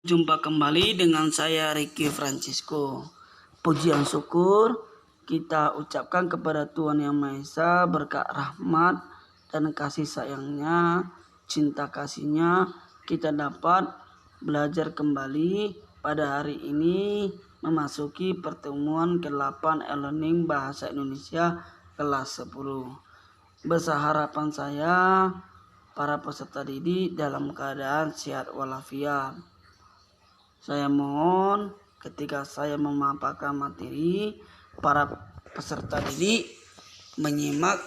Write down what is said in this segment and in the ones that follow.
Jumpa kembali dengan saya Ricky Francisco. Pujian syukur kita ucapkan kepada Tuhan Yang Maha Esa berkat rahmat dan kasih sayangnya, cinta kasihnya, kita dapat belajar kembali pada hari ini memasuki pertemuan ke-8 e-learning bahasa Indonesia kelas 10. Besar harapan saya para peserta didik dalam keadaan sehat walafiat. Saya mohon ketika saya memaparkan materi, para peserta didik menyimak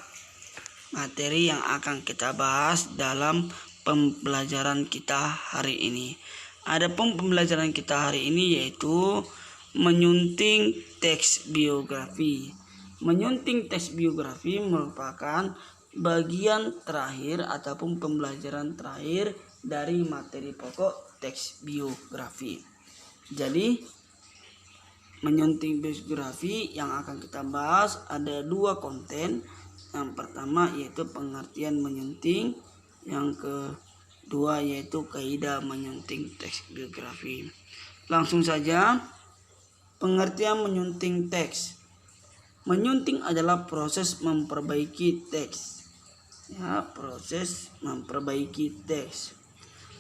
materi yang akan kita bahas dalam pembelajaran kita hari ini. Adapun pembelajaran kita hari ini yaitu menyunting teks biografi. Menyunting teks biografi merupakan bagian terakhir ataupun pembelajaran terakhir dari materi pokok teks biografi. Jadi menyunting biografi yang akan kita bahas ada dua konten. Yang pertama yaitu pengertian menyunting, yang kedua yaitu kaidah menyunting teks biografi. Langsung saja, pengertian menyunting teks. Menyunting adalah proses memperbaiki teks. Ya, proses memperbaiki teks.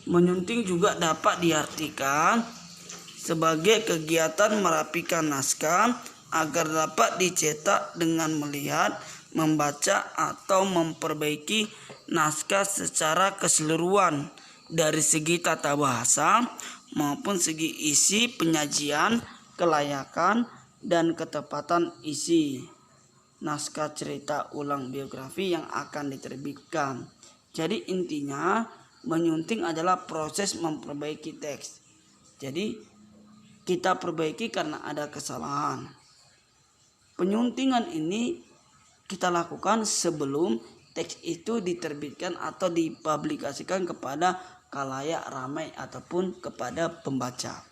Menyunting juga dapat diartikan sebagai kegiatan merapikan naskah agar dapat dicetak dengan melihat, membaca, atau memperbaiki naskah secara keseluruhan dari segi tata bahasa maupun segi isi penyajian, kelayakan, dan ketepatan isi naskah cerita ulang biografi yang akan diterbitkan. Jadi intinya menyunting adalah proses memperbaiki teks. Jadi kita perbaiki karena ada kesalahan. Penyuntingan ini kita lakukan sebelum teks itu diterbitkan atau dipublikasikan kepada khalayak ramai ataupun kepada pembaca.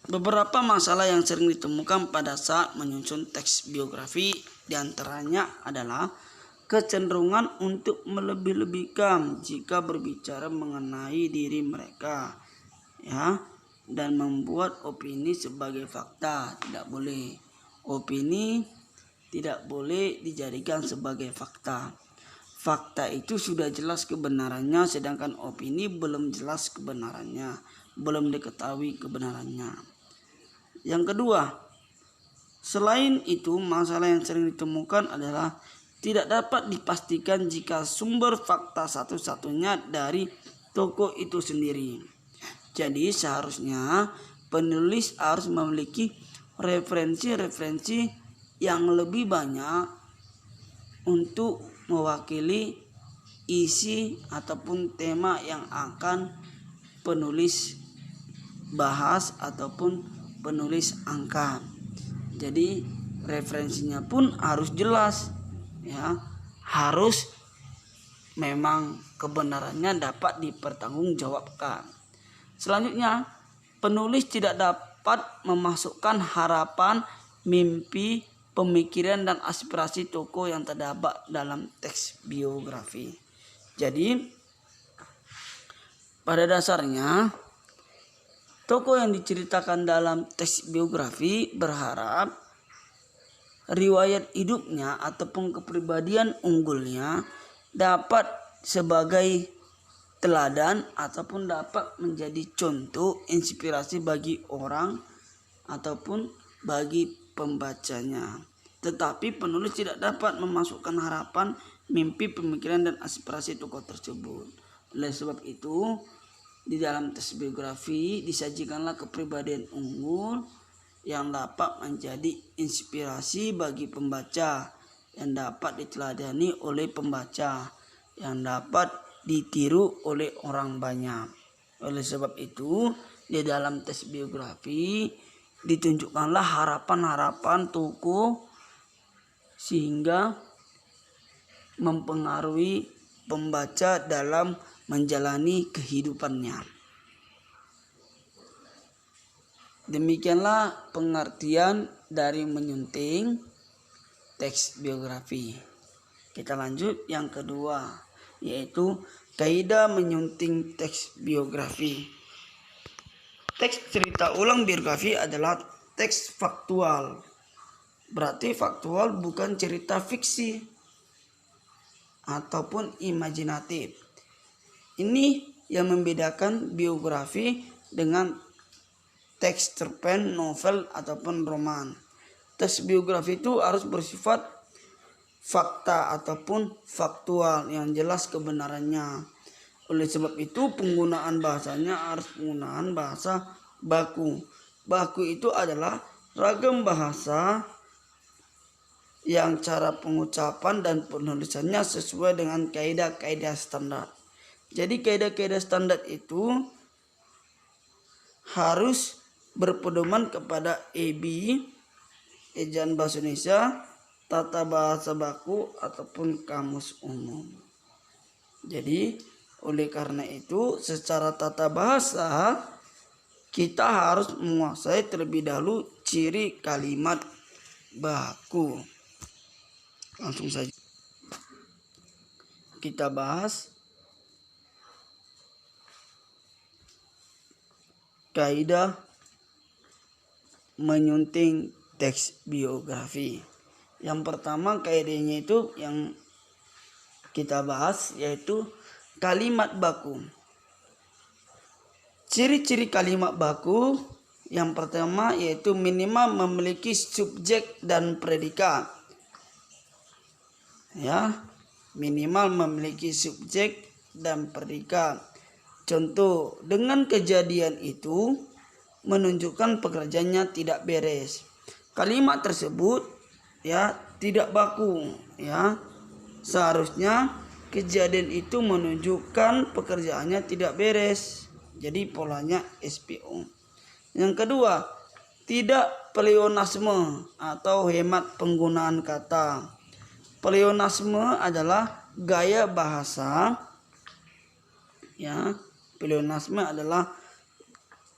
Beberapa masalah yang sering ditemukan pada saat menyusun teks biografi diantaranya adalah kecenderungan untuk melebih-lebihkan jika berbicara mengenai diri mereka, ya, dan membuat opini sebagai fakta. Tidak boleh. Opini tidak boleh dijadikan sebagai fakta. Fakta itu sudah jelas kebenarannya, sedangkan opini belum jelas kebenarannya, belum diketahui kebenarannya. Yang kedua, selain itu masalah yang sering ditemukan adalah tidak dapat dipastikan jika sumber fakta satu-satunya dari tokoh itu sendiri. Jadi seharusnya penulis harus memiliki referensi-referensi yang lebih banyak untuk mewakili isi ataupun tema yang akan penulis bahas ataupun penulis angkat. Jadi referensinya pun harus jelas, ya, harus memang kebenarannya dapat dipertanggungjawabkan. Selanjutnya, penulis tidak dapat memasukkan harapan, mimpi, pemikiran, dan aspirasi tokoh yang terdapat dalam teks biografi. Jadi pada dasarnya tokoh yang diceritakan dalam teks biografi berharap riwayat hidupnya ataupun kepribadian unggulnya dapat sebagai teladan ataupun dapat menjadi contoh inspirasi bagi orang ataupun bagi pembacanya. Tetapi penulis tidak dapat memasukkan harapan, mimpi, pemikiran, dan aspirasi tokoh tersebut. Oleh sebab itu, di dalam teks biografi disajikanlah kepribadian unggul yang dapat menjadi inspirasi bagi pembaca, yang dapat diteladani oleh pembaca, yang dapat ditiru oleh orang banyak. Oleh sebab itu, di dalam teks biografi ditunjukkanlah harapan-harapan tokoh sehingga mempengaruhi pembaca dalam menjalani kehidupannya. Demikianlah pengertian dari menyunting teks biografi. Kita lanjut yang kedua, yaitu Kaidah menyunting teks biografi. Teks cerita ulang biografi adalah teks faktual. Berarti faktual bukan cerita fiksi ataupun imajinatif. Ini yang membedakan biografi dengan teks cerpen, novel ataupun roman. Teks biografi itu harus bersifat fakta ataupun faktual yang jelas kebenarannya. Oleh sebab itu penggunaan bahasanya harus penggunaan bahasa baku. Baku itu adalah ragam bahasa yang cara pengucapan dan penulisannya sesuai dengan kaidah-kaidah standar. Jadi kaidah-kaidah standar itu harus berpedoman kepada EB, Ejaan Bahasa Indonesia, Tata Bahasa Baku ataupun Kamus Umum. Jadi oleh karena itu secara tata bahasa kita harus menguasai terlebih dahulu ciri kalimat baku. Langsung saja kita bahas kaidah menyunting teks biografi. Yang pertama kaidahnya itu yang kita bahas yaitu kalimat baku. Ciri-ciri kalimat baku yang pertama yaitu minimal memiliki subjek dan predikat. Ya, minimal memiliki subjek dan predikat. Contoh, dengan kejadian itu menunjukkan pekerjaannya tidak beres. Kalimat tersebut ya tidak baku, ya. Seharusnya kejadian itu menunjukkan pekerjaannya tidak beres. Jadi polanya SPO. Yang kedua, tidak pleonasme atau hemat penggunaan kata. Pleonasme adalah gaya bahasa, ya. Pleonasme adalah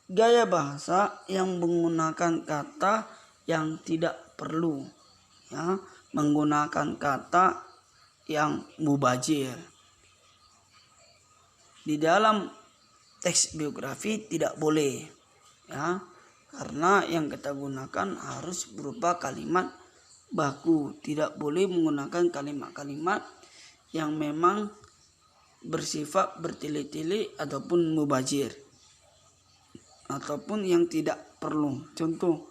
gaya bahasa yang menggunakan kata yang tidak perlu, ya, menggunakan kata yang mubazir. Di dalam teks biografi tidak boleh, ya, karena yang kita gunakan harus berupa kalimat baku. Tidak boleh menggunakan kalimat-kalimat yang memang bersifat bertele-tele ataupun mubazir ataupun yang tidak perlu. Contoh,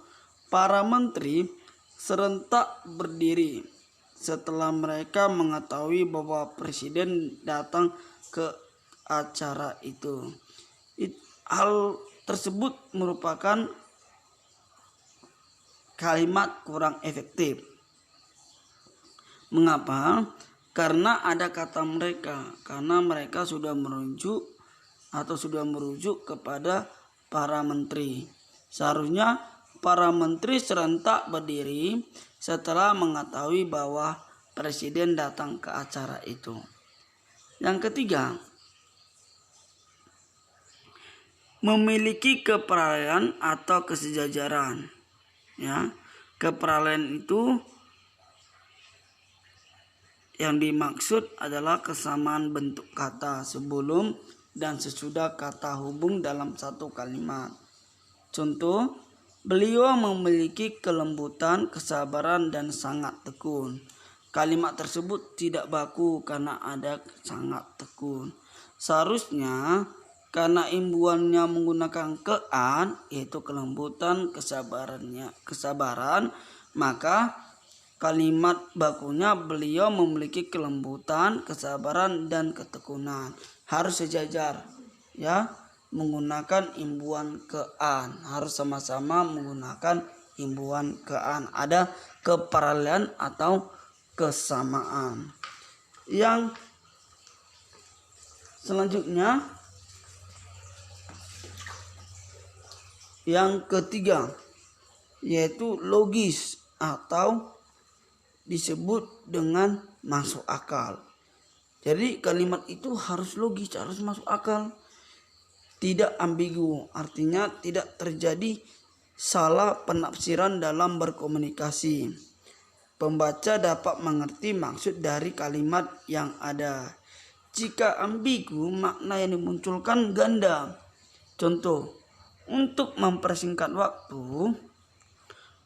para menteri serentak berdiri setelah mereka mengetahui bahwa presiden datang ke acara itu. Hal tersebut merupakan kalimat kurang efektif. Mengapa? Karena ada kata mereka, karena mereka sudah merujuk kepada para menteri. Seharusnya para menteri serentak berdiri setelah mengetahui bahwa presiden datang ke acara itu. Yang ketiga, memiliki kepercayaan atau kesejajaran. Ya, kepercayaan itu yang dimaksud adalah kesamaan bentuk kata sebelum dan sesudah kata hubung dalam satu kalimat. Contoh, beliau memiliki kelembutan, kesabaran, dan sangat tekun. Kalimat tersebut tidak baku karena ada sangat tekun. Seharusnya karena imbuannya menggunakan kean, yaitu kelembutan, kesabaran, maka kalimat bakunya beliau memiliki kelembutan, kesabaran, dan ketekunan. Harus sejajar, ya, menggunakan imbuan kean. Harus sama-sama menggunakan imbuan kean. Ada keparalelan atau kesamaan. Yang selanjutnya, yang ketiga, yaitu logis atau disebut dengan masuk akal. Jadi kalimat itu harus logis, harus masuk akal. Tidak ambigu, artinya tidak terjadi salah penafsiran dalam berkomunikasi. Pembaca dapat mengerti maksud dari kalimat yang ada. Jika ambigu, makna yang dimunculkan ganda. Contoh, untuk mempersingkat waktu,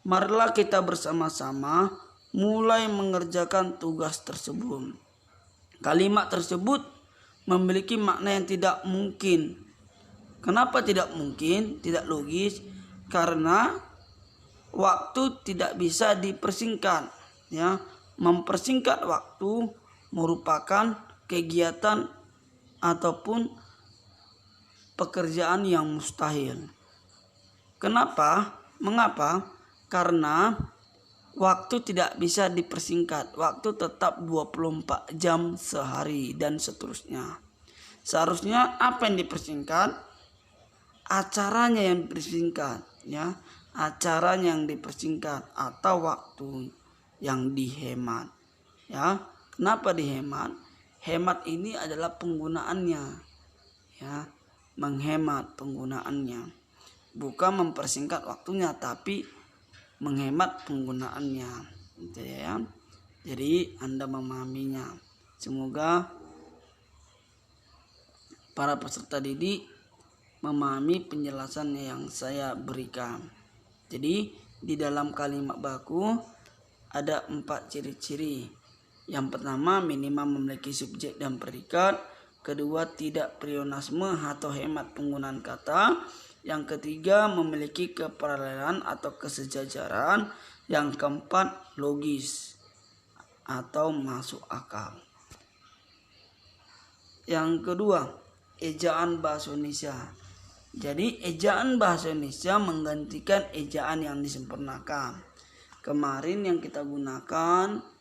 marilah kita bersama-sama mulai mengerjakan tugas tersebut. Kalimat tersebut memiliki makna yang tidak mungkin. Kenapa tidak mungkin? Tidak logis. Karena waktu tidak bisa dipersingkat. Ya, mempersingkat waktu merupakan kegiatan ataupun pekerjaan yang mustahil. Kenapa? Mengapa? Karena waktu tidak bisa dipersingkat. Waktu tetap 24 jam sehari dan seterusnya. Seharusnya apa yang dipersingkat? Acaranya yang dipersingkat, ya. Acaranya yang dipersingkat atau waktu yang dihemat. Ya. Kenapa dihemat? Hemat ini adalah penggunaannya. Ya, menghemat penggunaannya. Bukan mempersingkat waktunya, tapi menghemat penggunaannya, gitu ya. Jadi Anda memahaminya. Semoga para peserta didik memahami penjelasan yang saya berikan. Jadi di dalam kalimat baku ada 4 ciri-ciri. Yang pertama, minimal memiliki subjek dan predikat. Kedua, tidak pleonasme atau hemat penggunaan kata. Yang ketiga, memiliki keparalelan atau kesejajaran. Yang keempat, logis atau masuk akal. Yang kedua, ejaan bahasa Indonesia. Jadi ejaan bahasa Indonesia menggantikan ejaan yang disempurnakan. Kemarin yang kita gunakan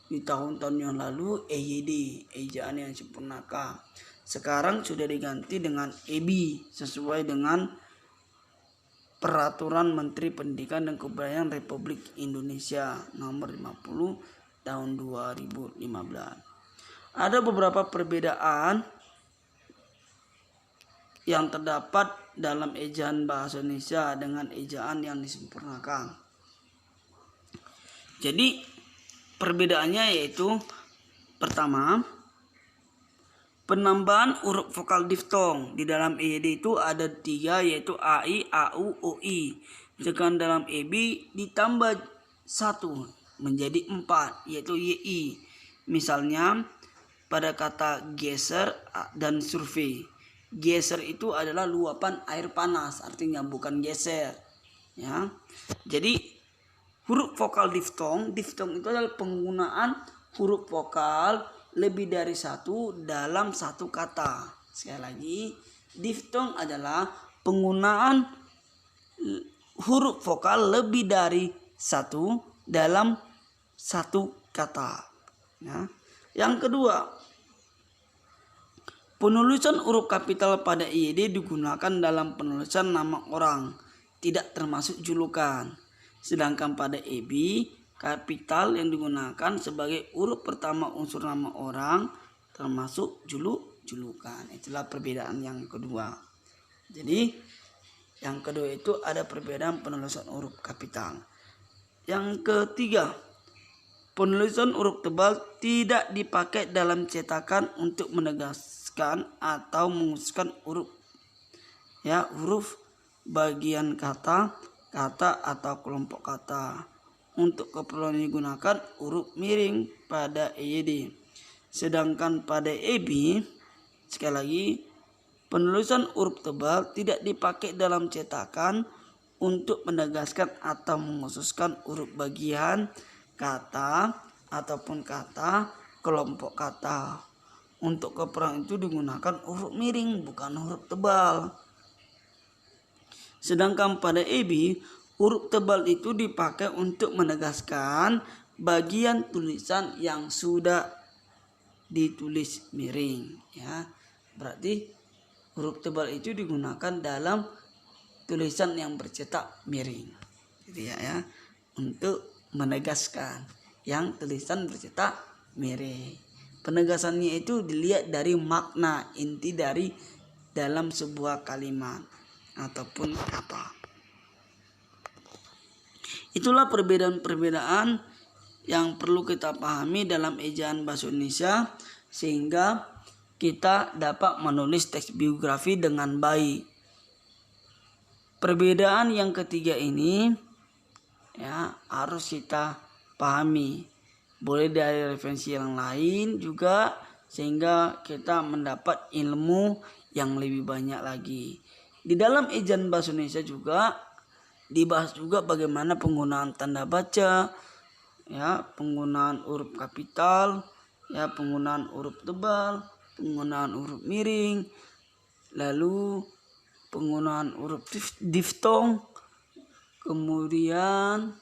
di tahun-tahun yang lalu EYD, ejaan yang disempurnakan. Sekarang sudah diganti dengan EB sesuai dengan Peraturan Menteri Pendidikan dan Kebudayaan Republik Indonesia nomor 50 tahun 2015. Ada beberapa perbedaan yang terdapat dalam ejaan bahasa Indonesia dengan ejaan yang disempurnakan. Jadi perbedaannya yaitu pertama, penambahan huruf vokal diftong. Di dalam EYD itu ada 3, yaitu AI, AU, OI. Sedangkan dalam EB ditambah 1 menjadi 4, yaitu YI. Misalnya pada kata geser dan survei. Geser itu adalah luapan air panas, artinya bukan geser. Ya. Jadi huruf vokal diftong itu adalah penggunaan huruf vokal lebih dari 1 dalam satu kata. Sekali lagi, diftong adalah penggunaan huruf vokal lebih dari 1 dalam satu kata. Ya. Yang kedua, penulisan huruf kapital pada EYD digunakan dalam penulisan nama orang, tidak termasuk julukan. Sedangkan pada EB, kapital yang digunakan sebagai huruf pertama unsur nama orang, termasuk julukan. Itulah perbedaan yang kedua. Jadi, yang kedua itu ada perbedaan penulisan huruf kapital. Yang ketiga, penulisan huruf tebal tidak dipakai dalam cetakan untuk menegaskan atau menghususkan huruf bagian kata atau kelompok kata. Untuk keperluan digunakan huruf miring pada EYD. Sedangkan pada EB, sekali lagi, penulisan huruf tebal tidak dipakai dalam cetakan untuk menegaskan atau menghususkan huruf bagian kata ataupun kata kelompok kata. Untuk keperluan itu digunakan huruf miring, bukan huruf tebal. Sedangkan pada EB, huruf tebal itu dipakai untuk menegaskan bagian tulisan yang sudah ditulis miring. Ya, berarti huruf tebal itu digunakan dalam tulisan yang bercetak miring. Jadi ya, untuk menegaskan yang tulisan bercetak miring. Penegasannya itu dilihat dari makna inti dari dalam sebuah kalimat ataupun kata. Itulah perbedaan-perbedaan yang perlu kita pahami dalam ejaan bahasa Indonesia, sehingga kita dapat menulis teks biografi dengan baik. Perbedaan yang ketiga ini ya harus kita pahami. Boleh dari referensi yang lain juga, sehingga kita mendapat ilmu yang lebih banyak lagi. Di dalam ejaan bahasa Indonesia juga dibahas juga bagaimana penggunaan tanda baca, ya, penggunaan huruf kapital, ya, penggunaan huruf tebal, penggunaan huruf miring, lalu penggunaan huruf diftong, kemudian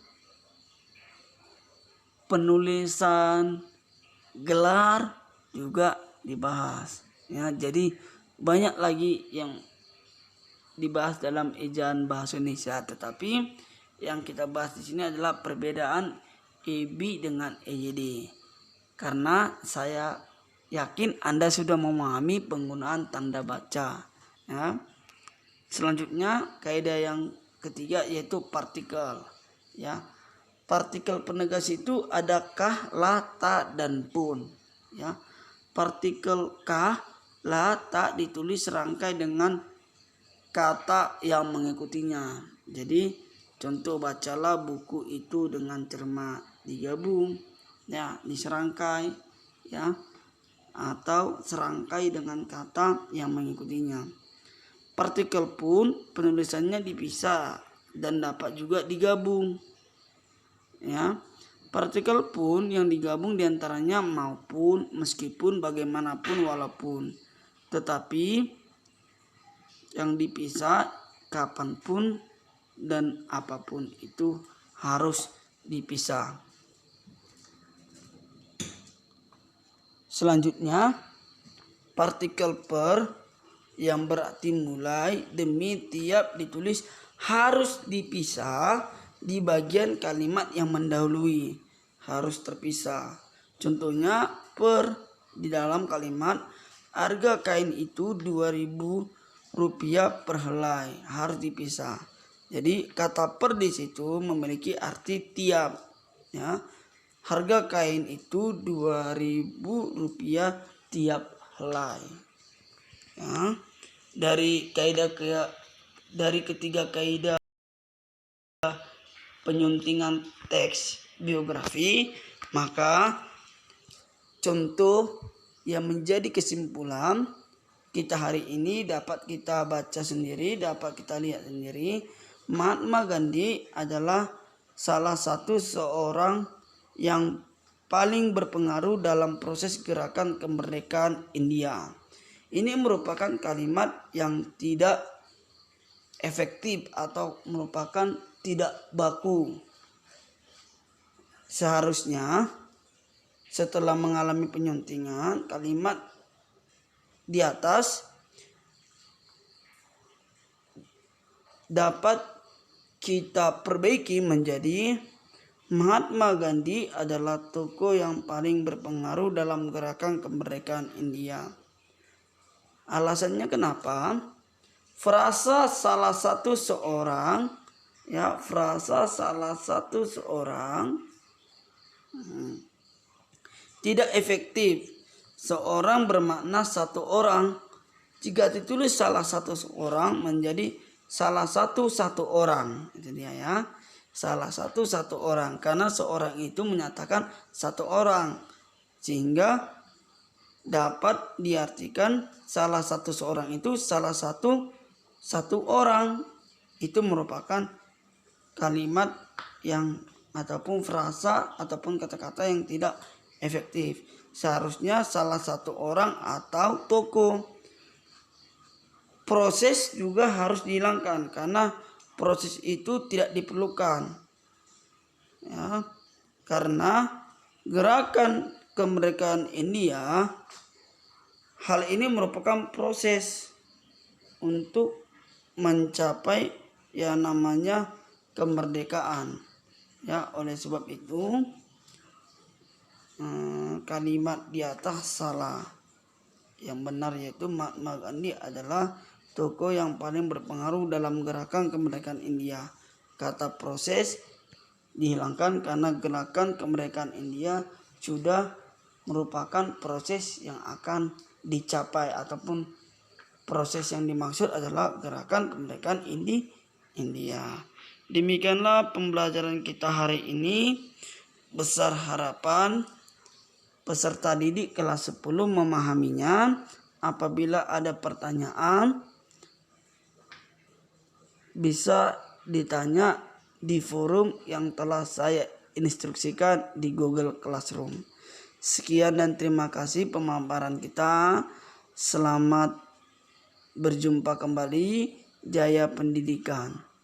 penulisan gelar juga dibahas. Ya, jadi banyak lagi yang dibahas dalam ejaan bahasa Indonesia, tetapi yang kita bahas di sini adalah perbedaan EB dengan EYD. Karena saya yakin Anda sudah memahami penggunaan tanda baca. Ya. Selanjutnya kaidah yang ketiga yaitu partikel. Ya. Partikel penegas itu ada kah, la, ta, dan pun. Ya. Partikel kah, la, ta ditulis serangkai dengan kata yang mengikutinya. Jadi contoh, bacalah buku itu dengan cermat, digabung, ya, diserangkai, ya, atau serangkai dengan kata yang mengikutinya. Partikel pun penulisannya dipisah dan dapat juga digabung. Ya, partikel pun yang digabung diantaranya maupun, meskipun, bagaimanapun, walaupun. Tetapi yang dipisah kapanpun dan apapun itu harus dipisah. Selanjutnya partikel per yang berarti mulai demi tiap ditulis harus dipisah di bagian kalimat yang mendahului, harus terpisah. Contohnya per di dalam kalimat harga kain itu 2.000 rupiah per helai, harus dipisah. Jadi kata per di situ memiliki arti tiap, ya. Harga kain itu 2.000 rupiah tiap helai. Ya. Dari ketiga kaidah penyuntingan teks biografi, maka contoh yang menjadi kesimpulan kita hari ini dapat kita baca sendiri, dapat kita lihat sendiri. Mahatma Gandhi adalah salah satu seorang yang paling berpengaruh dalam proses gerakan kemerdekaan India. Ini merupakan kalimat yang tidak efektif atau merupakan tidak baku. Seharusnya setelah mengalami penyuntingan, kalimat di atas dapat kita perbaiki menjadi Mahatma Gandhi adalah tokoh yang paling berpengaruh dalam gerakan kemerdekaan India. Alasannya kenapa? Frasa salah satu seorang, ya, frasa salah satu seorang tidak efektif. Seorang bermakna satu orang. Jika ditulis salah satu seorang menjadi salah satu orang. Itu dia, ya. Salah satu orang. Karena seorang itu menyatakan satu orang. Sehingga dapat diartikan salah satu seorang itu salah satu orang. Itu merupakan kalimat yang ataupun frasa ataupun kata-kata yang tidak efektif. Seharusnya salah satu orang atau tokoh. Proses juga harus dihilangkan karena proses itu tidak diperlukan. Ya, karena gerakan kemerdekaan India, hal ini merupakan proses untuk mencapai yang namanya kemerdekaan. Ya, oleh sebab itu kalimat di atas salah. Yang benar yaitu Mahatma Gandhi adalah tokoh yang paling berpengaruh dalam gerakan kemerdekaan India. Kata proses dihilangkan karena gerakan kemerdekaan India sudah merupakan proses yang akan dicapai ataupun proses yang dimaksud adalah gerakan kemerdekaan India. Demikianlah pembelajaran kita hari ini. Besar harapan peserta didik kelas 10 memahaminya. Apabila ada pertanyaan bisa ditanya di forum yang telah saya instruksikan di Google Classroom. Sekian dan terima kasih pemaparan kita. Selamat berjumpa kembali. Jaya Pendidikan.